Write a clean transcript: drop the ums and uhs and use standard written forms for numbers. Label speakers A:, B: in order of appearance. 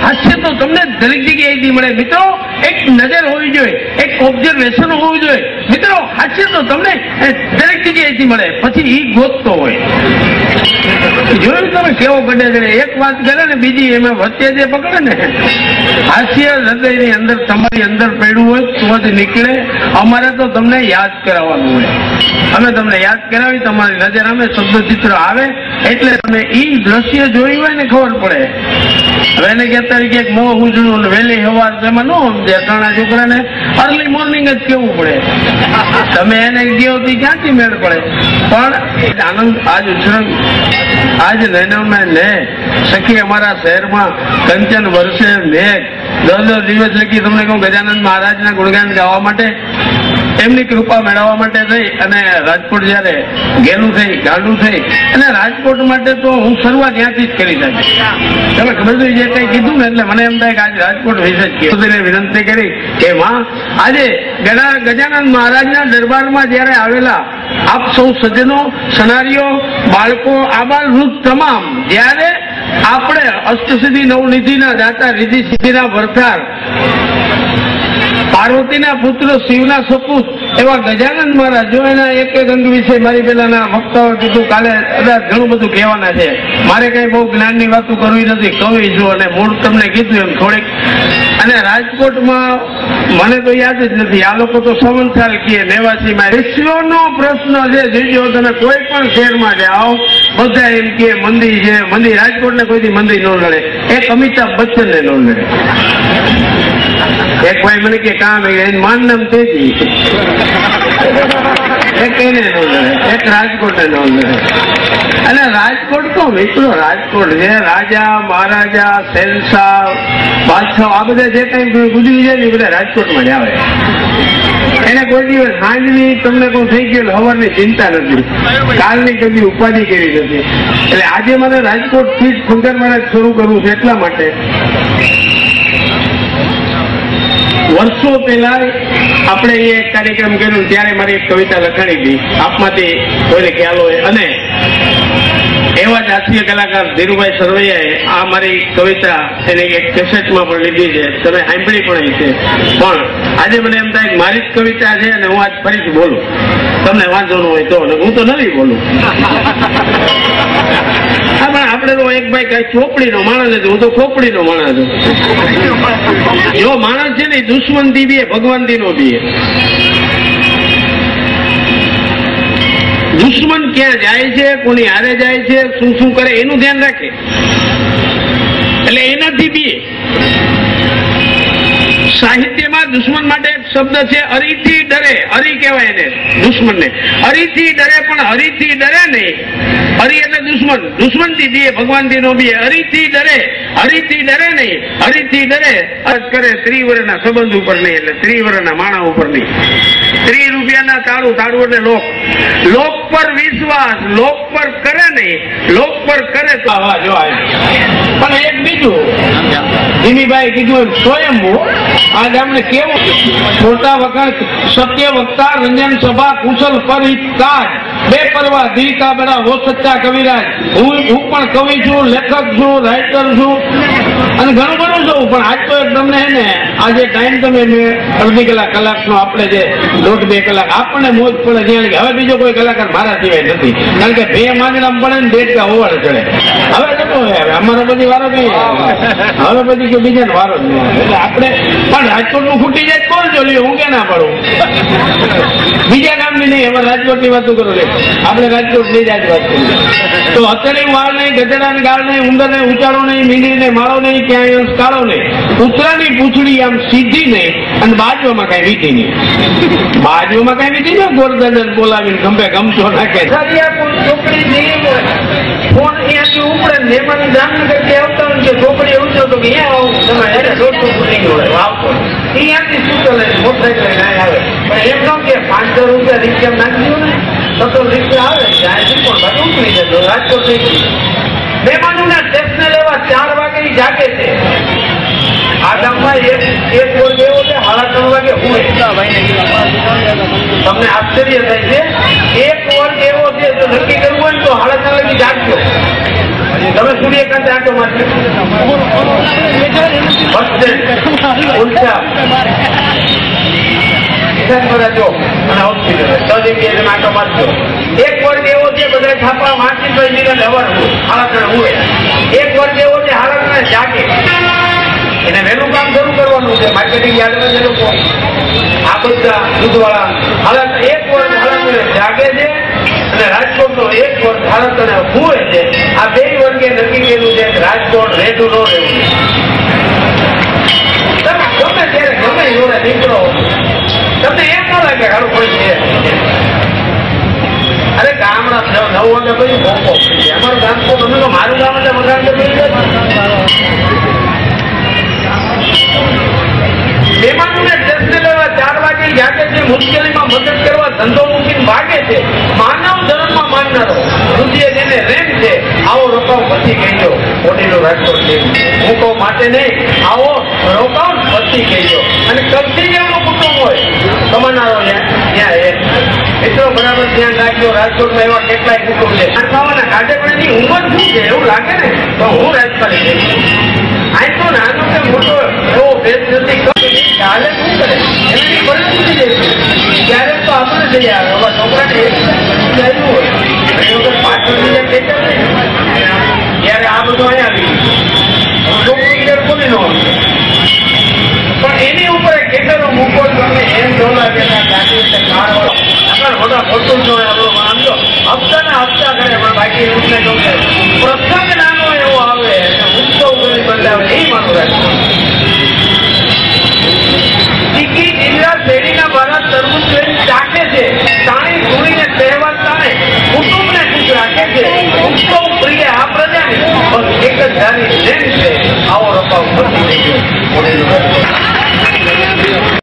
A: હાસ્ય તો તમને દરેક જગ્યાએથી મળે મિત્રો. એક નજર હોવી જોઈએ, એક ઓબ્ઝર્વેશન હોવું જોઈએ મિત્રો. હાસ્ય તો તમને દરેક જગ્યાએથી મળે. પછી ઈ ગોતતો હોય. જોયું તમે કેવો ગડે ગડે એક વાત કરે ને બીજી એમાં વચ્ચે જે પકડે ને. હાસ્ય હૃદયની અંદર તમારી અંદર પડ્યું હોય તો જ નીકળે. અમારે તો તમને યાદ કરાવવાનું હોય. અમે તમને યાદ કરાવી, તમારી નજર અમે શબ્દચિત્ર આવે એટલે તમે ઈ દ્રશ્ય જોયું હોય ને ખબર પડે. હવે એને કહેતા કે મોહ ઉજળું વહેલી સવાર એમાં ન સમજે. ત્રણા છોકરાને અર્લી મોર્નિંગ જ કેવું પડે. તમે એને ગયો તો ક્યાંથી મેળ પડે. પણ આનંદ આજ ઉછરંગ આજ નૈનવમાં ને સખી અમારા શહેરમાં કંચન વર્ષે મેઘ 10 દિવસ લખી તમને કહું ગજાનંદ મહારાજના ગુણગાન ગાવા માટે, એમની કૃપા મેળવવા માટે થઈ અને રાજકોટ જયારે ગેલું થઈ ગાંડું થઈ અને રાજકોટ માટે તો હું શરૂઆત ત્યાંથી જ કરી શકું. તમે ખબર જે કઈ કીધું ને એટલે મને એમ થાય કે આજે રાજકોટ વિશે જ વિનંતી કરી કે માં આજે ગજાનંદ મહારાજના દરબારમાં જયારે આવેલા આપ સૌ સજ્જનો, સનારીઓ, બાળકો, આબાલ વૃદ્ધ તમામ, જયારે આપણે અષ્ટસિદ્ધિ નવનિધિના દાતા, રીધિ સિદ્ધિના ભરતાર, પાર્વતીના પુત્ર, શિવના સપૂત એવા ગજાનંદ મહારાજ, જો એના એક એક અંગ વિશે મારી પેલાના વક્તાઓ કીધું, કાલે કદાચ ઘણું બધું કહેવાના છે. મારે કઈ બહુ જ્ઞાનની વાતો કરવી નથી, કવિ છું અને મૂળ તમને કીધું એમ થોડીક. અને રાજકોટમાં મને તો યાદ જ નથી. આ લોકો તો સંવંસાલ કહે, નેવાસીમાં વિશ્વનો પ્રશ્ન છે. જોજો તમે કોઈ પણ શહેરમાં જાઓ બધા એમ કે મંદિર છે, મંદિર. રાજકોટને કોઈથી મંદિર ન લડે. એક અમિતાભ બચ્ચનને ન લડે. એક ભાઈ મને કે કામ માન નામ તેજી, એક એને ન લડે, એક રાજકોટને ન લડે. અને રાજકોટ તો મિત્રો રાજકોટ છે. રાજા મહારાજા, શહેનશાહ, બાદશાહ, આ બધા જે કઈ ગુજરી જાય ને બધા રાજકોટમાં જ આવે. એને કોઈ દિવસ સાંજની તમને કોઈ થઈ ગયેલ હવારની ચિંતા નથી, કાલની કદી ઉપાધિ કરી નથી. એટલે આજે મને રાજકોટથી જ શંકર મહારાજ શરૂ કરવું છે. એટલા માટે વર્ષો પહેલા આપણે એ કાર્યક્રમ કર્યો ત્યારે મારી એક કવિતા લખાણી હતી, આપમાંથી કોઈને ખ્યાલ હોય. અને એવા જ હાસ્ય કલાકાર ધીરુભાઈ સરવૈયાએ આ મારી કવિતા એની એક કેસેટમાં પણ લીધી છે, તમે સાંભળી પણ છે. પણ આજે મને એમ થાય કે મારી જ કવિતા છે અને હું આજ ફરીથી બોલું. તમને વાંધો ન હોય તો, હું તો નથી બોલું. હા, પણ આપણે તો એક ભાઈ કઈ ચોપડીનો માણસ નથી, હું તો ખોપડીનો માણસ છું. જો માણસ છે ને દુશ્મન થી બી ભગવાન થી નો બી. દુશ્મન ક્યાં જાય છે, કોની હારે જાય છે, શું શું કરે એનું ધ્યાન રાખે. એટલે એનાથી બી સાહિત્યમાં દુશ્મન માટે એક શબ્દ છે, હરિથી ડરે. હરિ કહેવાય એને દુશ્મનને. હરિથી ડરે, પણ હરિથી ડરે નહીં. હરિ એટલે દુશ્મન, દુશ્મન થી બી ભગવાન થી નો બી. હરિથી ડરે, હરિથી ડરે નહીં. હરિથી ડરે કરે ત્રિવર્ણના સંબંધ ઉપર નહીં, એટલે ત્રિવર્ણના માણા ઉપર નહીં. 30 રૂપિયાના તાળું, તાળું એટલે લોક. લોક પર વિશ્વાસ, લોક પર કરે નહીં, લોક પર કરે તો જો આવે. પણ એક બીજું ધીમીભાઈ કીધું એમ સ્વયંભૂ આ ગામને કેવું ખોટા વખત સત્ય વક્તા, રંજન સભા, કુશલ પરિતાજ, બે પરવા દિલકા બડા વો સચ્ચા કવિરાજ. હું પણ કવિ છું, લેખક છું, રાઇટર છું અને ઘણું બધું છું. પણ આજ તો તમને હે ને આજે ટાઈમ તમે અડધી કલાકનો આપણે જે 1.5-2 કલાક આપણને મોજ પડે છે. હવે બીજો કોઈ કલાકાર મારા સિવાય નથી, કારણ કે 2 માંગણા પડે ને 1.5 ઓવર ચડે. હવે જતો અમારો બધી વારો કઈ હવે પછી કે બીજાને વારો જ નહીં. એટલે આપણે પણ રાજકોટ નું ફૂટી જાય કોણ જોયું, હું કે ના પડું. બીજા ગામની નહીં, હવે રાજકોટ ની વાતો કરો. આપણે રાજકોટ ની જ આજ વાત કરીએ તો અત્યારે વાળ નહીં, ગધેડા ને ગાળ નહીં, ઉંદર ને ઉચાળો નહીં, મીંડી ને માળો નહીં, ક્યાંય કાળો નહીં, કૂતરાની પૂંછડી આમ સીધી નહીં અને બાજુમાં કઈ વીતી નહીં. બાજુમાં કઈ વીતી નહીં, ગોરદન બોલાવીને ગમે ગમતો નાખે. ફોન અહીંયાથી ઉપડે મહેમાન જામનગર થી આવતા હોય છે, છોકરી એવું છે તો કે અહીંયા આવું તમે 150 આવતો અહીંયાથી શું ચાલે મોટરસાઇકલ ના આવે. પણ એમ ન કે 500 રૂપિયા રિક્ષા નાખી દો ને તો રિક્ષા આવે જાય પણ બધું ઉપડી જતો. રાજકોટ મહેમાનોના ટેક્સને લેવા 4 વાગે જાગે છે. આ ગામમાં એક વર્ગ એવો છે 3:30 વાગે હોય. તમને આશ્ચર્ય થાય છે, એક વર્ગ એવો છે જો નક્કી કરવું હોય તો 3:30 વાગે જાગજો. તમે સૂર્યકાંત આટો મારજો. ઉલટા જો અને હોસ્પિટલ માટો મારજો. એક વર્ગ એવો છે બધા છાપા વાંચી તો હાલત હોય. એક વર્ગ એવો છે હાલતને જાગે, એને વહેલું કામ શરૂ કરવાનું છે. માર્કેટિંગ યાર્ડમાં જે લોકો આ બધા દૂધવાળા હાલત એક વર્ગ હાલત જાગે છે અને રાજકોટનો એક વર્ગ હાલત હુએ છે. આ બે વર્ગે નક્કી કર્યું છે કે રાજકોટ રેડું ન રહેવું. તમે ગમે ત્યારે ગમે જોડે નીકળો તમને એમ ન લાગે હારું કોઈ છે. અરે ગામડા 9 વાગે પછી ભોંકો અમારું ગામ તો તમે તો મારું ગામ એટલે મકાન મહેમાનોને ટેસ્ટ લેવા 4 વાગે જાગે છે, મુશ્કેલીમાં મદદ કરવા ધંધો મૂકીને ભાગે છે. માનવ ધર્મમાં માનનારો રુધિએ જેને રેમ છે આવો રોકાવ પછી કહેજો. મોટીનો રાજકોટ છે હું કહું માટે નહીં, આવો રોકાવ પછી કહેજો. અને કચ્છી જેવું કુટુંબ હોય કમાનારો ત્યાં એટલો બરાબર ધ્યાન રાખજો. રાજકોટમાં એવા કેટલાય કુટુંબ છે ખાવાના કાઢે પણ એની ઉંમર શું છે એવું લાગે ને તો હું રાજકારી જઈશ. આ તો નાનો કે મોટો એવો ભેદ નથી. ચાલે શું કરે એની પરિસ્થિતિ જઈશું ત્યારે તો આપણે જઈ આવે. હવે છોકરાને આવ્યું હોય પાછળ ત્યારે આ બધું અહીંયા આવી છોકરું બોલી ન પણ એની ઉપર કેટલો મૂકો તમે એમ જો લાગે મોટા ખોટું જ હોય. આપણો માનજો હપ્તાના હપ્તા કરે પણ બાકી પ્રસંગ નાનો એવો આવે ઉત્સવ કરી બદલાવે એ માનું રાખે. ચીકી જિલ્લા શેરીના બારા તરબૂચ જોઈને ચાખે છે, તાણી ધૂળીને તહેવાર તાણે કુટુંબને ખુશ રાખે છે. ઉત્સવ પ્રિય આ પ્રજાની બસ એક જ ધારી પ્રેમ છે. આવો રપાવ બધી થઈ ગયો.